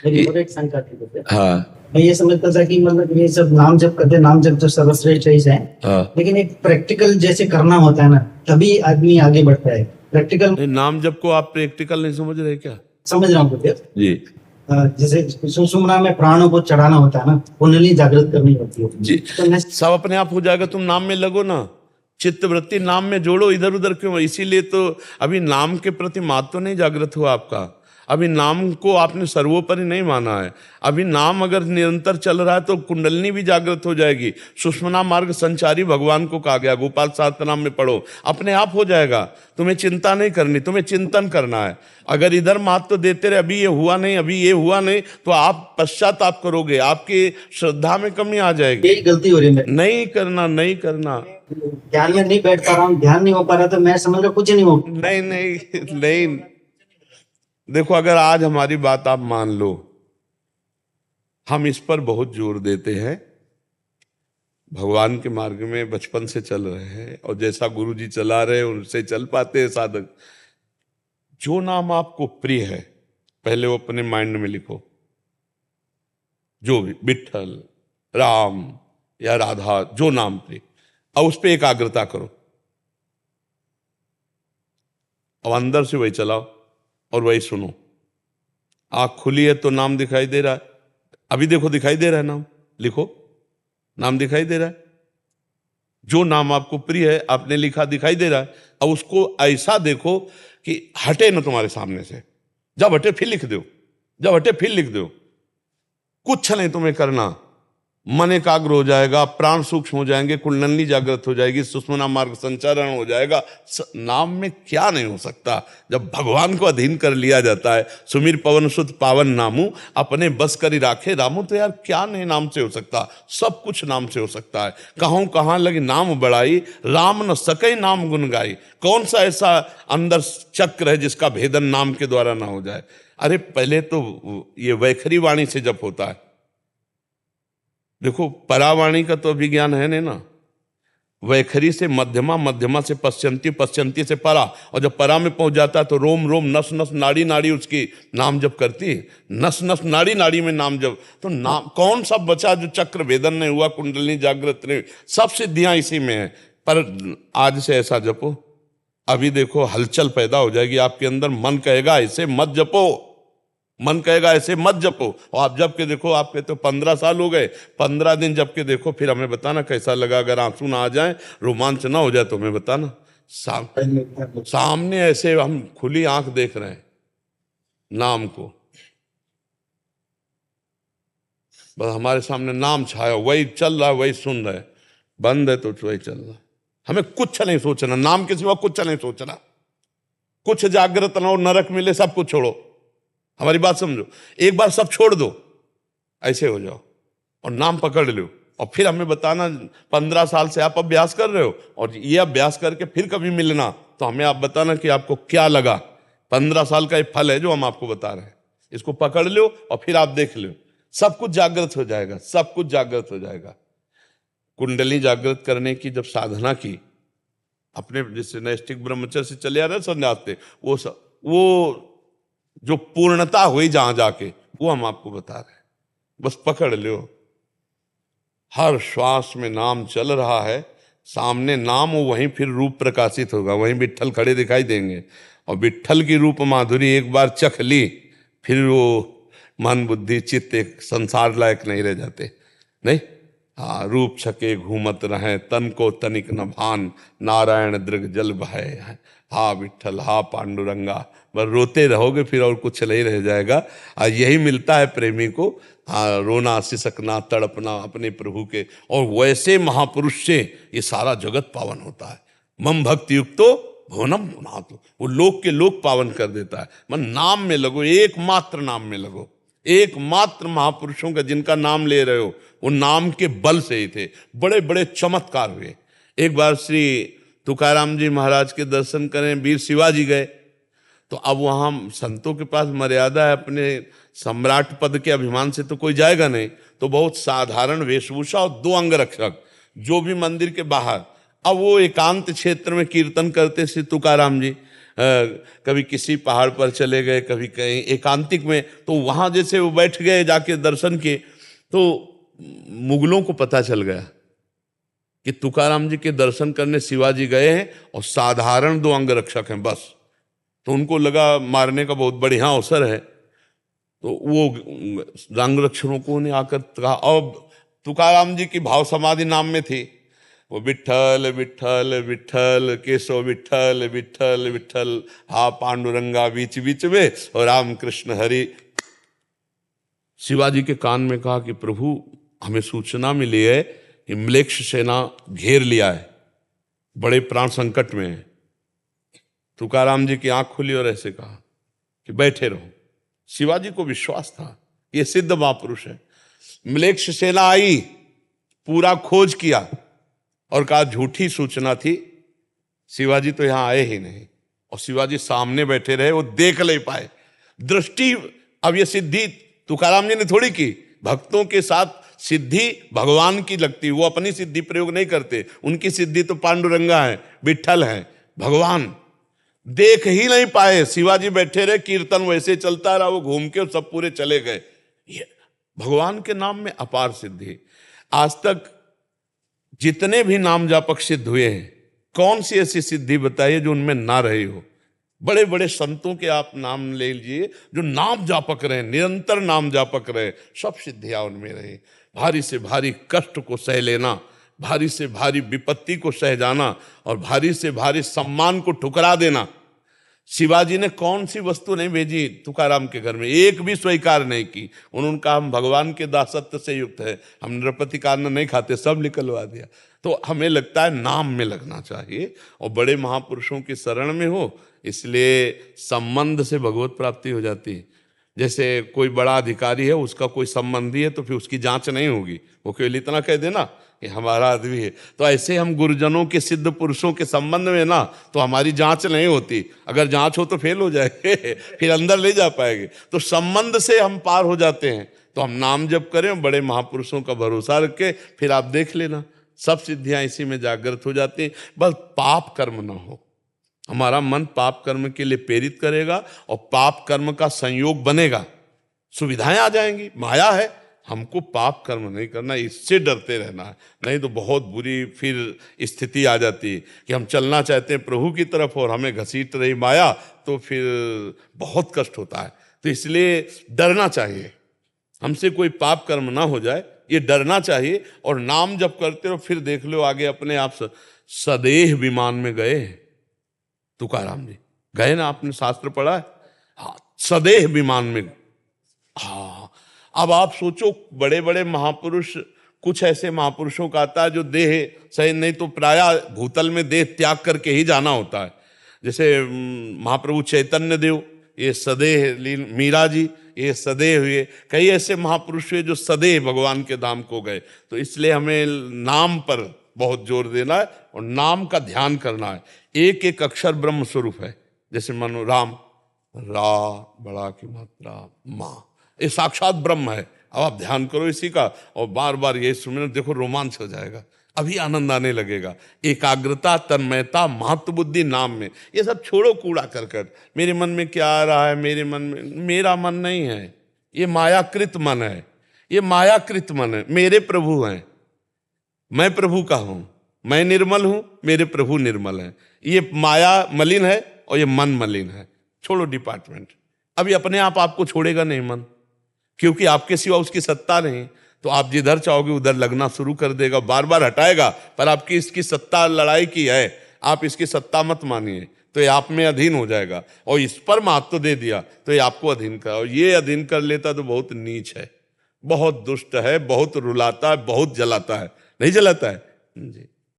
मेरी और एक शंका थी तो फिर हाँ मैं ये समझता था कि मतलब ये सब नाम जप करते, नाम जप तो सर्वश्रेष्ठ चीज है, हाँ। लेकिन एक प्रैक्टिकल जैसे करना होता है ना, तभी आदमी आगे बढ़ता है। प्रैक्टिकल नहीं, नाम जप को आप प्रैक्टिकल नहीं समझ रहे क्या? समझ रहा हूँ फिर जी जैसे सुषुम्ना में प्राणों को चढ़ाना होता है ना, कुंडली जागृत करनी होती है, जी, तो मैं सब अपने आप हो जाएगा। तुम नाम में लगो ना, चित्त वृत्ति नाम में जोड़ो, इधर उधर क्यों? इसीलिए तो अभी नाम के प्रति महत्व तो नहीं जागृत हुआ आपका। अभी नाम को आपने सर्वोपरि नहीं माना है। अभी नाम अगर निरंतर चल रहा है तो कुंडलनी भी जागृत हो जाएगी। सुषुम्ना मार्ग संचारी भगवान को कहा गया, गोपाल सहस्त्रनाम में पढ़ो, अपने आप हो जाएगा। तुम्हें चिंता नहीं करनी, तुम्हें चिंतन करना है। अगर इधर महत्व देते रहे, अभी ये हुआ नहीं, अभी ये हुआ नहीं, तो आप पश्चाताप करोगे, आपकी श्रद्धा में कमी आ जाएगी। यही गलती हो रही है मेरी। नहीं करना, नहीं करना। ध्यान में नहीं बैठ पा रहा हूँ, ध्यान नहीं हो पा रहा, तो मैं समझ रहा कुछ नहीं हो। नहीं नहीं नहीं, देखो अगर आज हमारी बात आप मान लो, हम इस पर बहुत जोर देते हैं, भगवान के मार्ग में बचपन से चल रहे हैं और जैसा गुरु जी चला रहे हैं उनसे चल पाते हैं साधक। जो नाम आपको प्रिय है पहले वो अपने माइंड में लिखो, जो भी विट्ठल, राम या राधा, जो नाम प्रिय, और उस पर एकाग्रता करो और अंदर से वही चलाओ और वही सुनो। आँख खुली है तो नाम दिखाई दे रहा है, अभी देखो दिखाई दे रहा है नाम, लिखो, नाम दिखाई दे रहा है। जो नाम आपको प्रिय है आपने लिखा, दिखाई दे रहा है। अब उसको ऐसा देखो कि हटे ना तुम्हारे सामने से, जब हटे फिर लिख दो, जब हटे फिर लिख दो। कुछ नहीं तुम्हें करना, मन एकाग्र हो जाएगा, प्राण सूक्ष्म हो जाएंगे, कुंडली जागृत हो जाएगी, सुषुम्ना मार्ग संचारण हो जाएगा। नाम में क्या नहीं हो सकता जब भगवान को अधीन कर लिया जाता है। सुमिर पवन सुत पावन नामू, अपने बस करी राखे रामू। तो यार क्या नहीं नाम से हो सकता, सब कुछ नाम से हो सकता है। कहूँ कहाँ लगी नाम बढ़ाई, राम न सके नाम गुन गाई। कौन सा ऐसा अंदर चक्र है जिसका भेदन नाम के द्वारा ना हो जाए? अरे पहले तो ये वैखरी वाणी से जप होता है। देखो परावाणी का तो अभिज्ञान है नहीं ना। वैखरी से मध्यमा, मध्यमा से पश्चंती, पश्चंती से परा, और जब परा में पहुंच जाता है तो रोम रोम, नस नस, नाड़ी नाड़ी उसकी नाम जप करती है। नस नस, नाड़ी नाड़ी में नाम जप। तो नाम कौन सा बचा जो चक्र भेदन नहीं हुआ, कुंडली जागृत नहीं? सब सिद्धियां इसी में है। पर आज से ऐसा जपो, अभी देखो हलचल पैदा हो जाएगी आपके अंदर। मन कहेगा ऐसे मत जपो, मन कहेगा ऐसे मत जपो, और आप जब के देखो, आपके तो 15 साल हो गए, 15 दिन जब के देखो, फिर हमें बताना कैसा लगा। अगर आंसू ना आ जाए, रोमांच ना हो जाए तो हमें बताना। सामने ऐसे हम खुली आंख देख रहे हैं नाम को, बस हमारे सामने नाम छाया, वही चल रहा है, वही सुन रहे। बंद है तो वही चल रहा। हमें कुछ नहीं सोचना, नाम के सिवा कुछ नहीं सोचना। कुछ जागृत ना हो, नरक मिले, सब कुछ छोड़ो। हमारी बात समझो, एक बार सब छोड़ दो, ऐसे हो जाओ और नाम पकड़ लो। और फिर हमें बताना, 15 साल से आप अभ्यास कर रहे हो और ये अभ्यास करके फिर कभी मिलना तो हमें आप बताना कि आपको क्या लगा। 15 साल का ये फल है जो हम आपको बता रहे हैं, इसको पकड़ लो और फिर आप देख लो, सब कुछ जागृत हो जाएगा, सब कुछ जागृत हो जाएगा। कुंडली जागृत करने की जब साधना की, अपने जिससे नैष्ठिक ब्रह्मचर्य से चले आ रहे संन्यास से, वो जो पूर्णता हुई जहां जाके, वो हम आपको बता रहे हैं। बस पकड़ लो, हर श्वास में नाम चल रहा है, सामने नाम हो, वहीं फिर रूप प्रकाशित होगा, वहीं विट्ठल खड़े दिखाई देंगे। और विट्ठल की रूप माधुरी एक बार चख ली, फिर वो मन बुद्धि चित्त एक संसार लायक नहीं रह जाते। नहीं, हाँ, रूप छके घूमत रहे, तन को तनिक न भान, नारायण दृग जल भय। हा विट्ठल, हा पांडुरंगा, बस रोते रहोगे फिर, और कुछ नहीं रह जाएगा। और यही मिलता है प्रेमी को, हाँ, रोना, सिसकना, तड़पना अपने प्रभु के। और वैसे महापुरुष से ये सारा जगत पावन होता है। मम भक्ति युक्तो भुवनम पुनातु, वो लोक के लोक पावन कर देता है। मन नाम में लगो, एकमात्र नाम में लगो। एकमात्र महापुरुषों का जिनका नाम ले रहे हो, वो नाम के बल से ही थे, बड़े बड़े चमत्कार हुए। एक बार श्री तुकाराम जी महाराज के दर्शन करें, वीर शिवाजी गए, तो अब वहाँ संतों के पास मर्यादा है, अपने सम्राट पद के अभिमान से तो कोई जाएगा नहीं, तो बहुत साधारण वेशभूषा और 2 अंगरक्षक जो भी मंदिर के बाहर। अब वो एकांत क्षेत्र में कीर्तन करते श्री तुकाराम जी, कभी किसी पहाड़ पर चले गए, कभी कहीं एकांतिक में, तो वहाँ जैसे वो बैठ गए जाके दर्शन किए, तो मुगलों को पता चल गया कि तुकाराम जी के दर्शन करने शिवाजी गए हैं और साधारण 2 अंगरक्षक हैं बस। तो उनको लगा मारने का बहुत बढ़िया अवसर है, तो वो अंगरक्षकों ने आकर कहा, अब तुकाराम जी की भाव समाधि नाम में थी, वो विठ्ठल विठ्ठल विठ्ठल केशव विठ्ठल विठ्ठल विठ्ठल, हा पांडुरंगा बीच बीच में और राम कृष्ण हरि। शिवाजी के कान में कहा कि प्रभु हमें सूचना मिली है कि म्लेच्छ सेना घेर लिया है, बड़े प्राण संकट में है। तुकाराम जी की आंख खुली और ऐसे कहा कि बैठे रहो। शिवाजी को विश्वास था ये सिद्ध महापुरुष है। म्लेच्छ सेना आई, पूरा खोज किया और कहा झूठी सूचना थी, शिवाजी तो यहां आए ही नहीं। और शिवाजी सामने बैठे रहे, वो देख नहीं पाए। दृष्टि, अब ये सिद्धि तुकाराम जी ने थोड़ी की, भक्तों के साथ सिद्धि भगवान की लगती, वो अपनी सिद्धि प्रयोग नहीं करते, उनकी सिद्धि तो पांडुरंगा है, विठ्ठल है, भगवान। देख ही नहीं पाए, शिवाजी बैठे रहे, कीर्तन वैसे चलता रहा, वो घूम के सब पूरे चले गए। ये भगवान के नाम में अपार सिद्धि। आज तक जितने भी नाम जापक सिद्ध हुए हैं, कौन सी ऐसी सिद्धि बताइए जो उनमें ना रही हो। बड़े बड़े संतों के आप नाम ले लीजिए जो नाम जापक रहे, निरंतर नाम जापक रहे, सब सिद्धियां उनमें रही। भारी से भारी कष्ट को सह लेना, भारी से भारी विपत्ति को सह जाना और भारी से भारी सम्मान को ठुकरा देना। शिवाजी ने कौन सी वस्तु नहीं भेजी तुकाराम के घर में, एक भी स्वीकार नहीं की। उन्होंने कहा हम भगवान के दासत्व से युक्त है, हम नृपति का अन्न नहीं खाते, सब निकलवा दिया। तो हमें लगता है नाम में लगना चाहिए और बड़े महापुरुषों की शरण में हो, इसलिए संबंध से भगवत प्राप्ति हो जाती है। जैसे कोई बड़ा अधिकारी है, उसका कोई संबंधी है, तो फिर उसकी जांच नहीं होगी, वो केवल इतना कह देना कि हमारा आदमी है। तो ऐसे हम गुरुजनों के सिद्ध पुरुषों के संबंध में ना, तो हमारी जांच नहीं होती, अगर जांच हो तो फेल हो जाएंगे फिर अंदर ले जा पाएंगे। तो संबंध से हम पार हो जाते हैं। तो हम नाम जप करें, बड़े महापुरुषों का भरोसा रख के, फिर आप देख लेना सब सिद्धियां इसी में जागृत हो जाती हैं। बस पाप कर्म ना हो, हमारा मन पाप कर्म के लिए प्रेरित करेगा और पाप कर्म का संयोग बनेगा, सुविधाएं आ जाएंगी। माया है, हमको पाप कर्म नहीं करना, इससे डरते रहना है, नहीं तो बहुत बुरी फिर स्थिति आ जाती है कि हम चलना चाहते हैं प्रभु की तरफ और हमें घसीट रही माया, तो फिर बहुत कष्ट होता है। तो इसलिए डरना चाहिए, हमसे कोई पाप कर्म ना हो जाए, ये डरना चाहिए। और नाम जब करते हो फिर देख लो आगे अपने आप सदेह विमान में गए तुकाराम जी, गए ना, आपने शास्त्र पढ़ा है, हाँ, सदेह विमान में। हाँ, अब आप सोचो बड़े बड़े महापुरुष, कुछ ऐसे महापुरुषों का आता है जो देह सही नहीं तो प्राय भूतल में देह त्याग करके ही जाना होता है। जैसे महाप्रभु चैतन्य देव, ये सदेह, मीरा जी ये सदेह हुए, कई ऐसे महापुरुष हुए जो सदेह भगवान के धाम को गए। तो इसलिए हमें नाम पर बहुत जोर देना है और नाम का ध्यान करना है। एक एक अक्षर ब्रह्म स्वरूप है, जैसे मानो राम, रा बड़ा की मात्रा माँ, ये साक्षात ब्रह्म है। अब आप ध्यान करो इसी का और बार बार ये सुनना, देखो रोमांच हो जाएगा, अभी आनंद आने लगेगा। एकाग्रता, तन्मयता, महत्व बुद्धि नाम में, ये सब छोड़ो कूड़ा करकट। मेरे मन में क्या आ रहा है, मेरे मन में, मेरा मन नहीं है, ये मायाकृत मन है, ये मायाकृत मन है। मेरे प्रभु हैं, मैं प्रभु का हूं, मैं निर्मल हूं, मेरे प्रभु निर्मल हैं। ये माया मलिन है और ये मन मलिन है। छोड़ो डिपार्टमेंट, अभी अपने आप आपको छोड़ेगा नहीं मन, क्योंकि आपके सिवा उसकी सत्ता नहीं। तो आप जिधर चाहोगे उधर लगना शुरू कर देगा, बार बार हटाएगा, पर आपकी इसकी सत्ता लड़ाई की है, आप इसकी सत्ता मत मानिए, तो ये आप में अधीन हो जाएगा। और इस पर महत्व दे दिया तो ये आपको अधीन कर, और ये अधीन कर लेता तो बहुत नीच है, बहुत दुष्ट है, बहुत रुलाता है, बहुत जलाता है। नहीं जलाता है जी।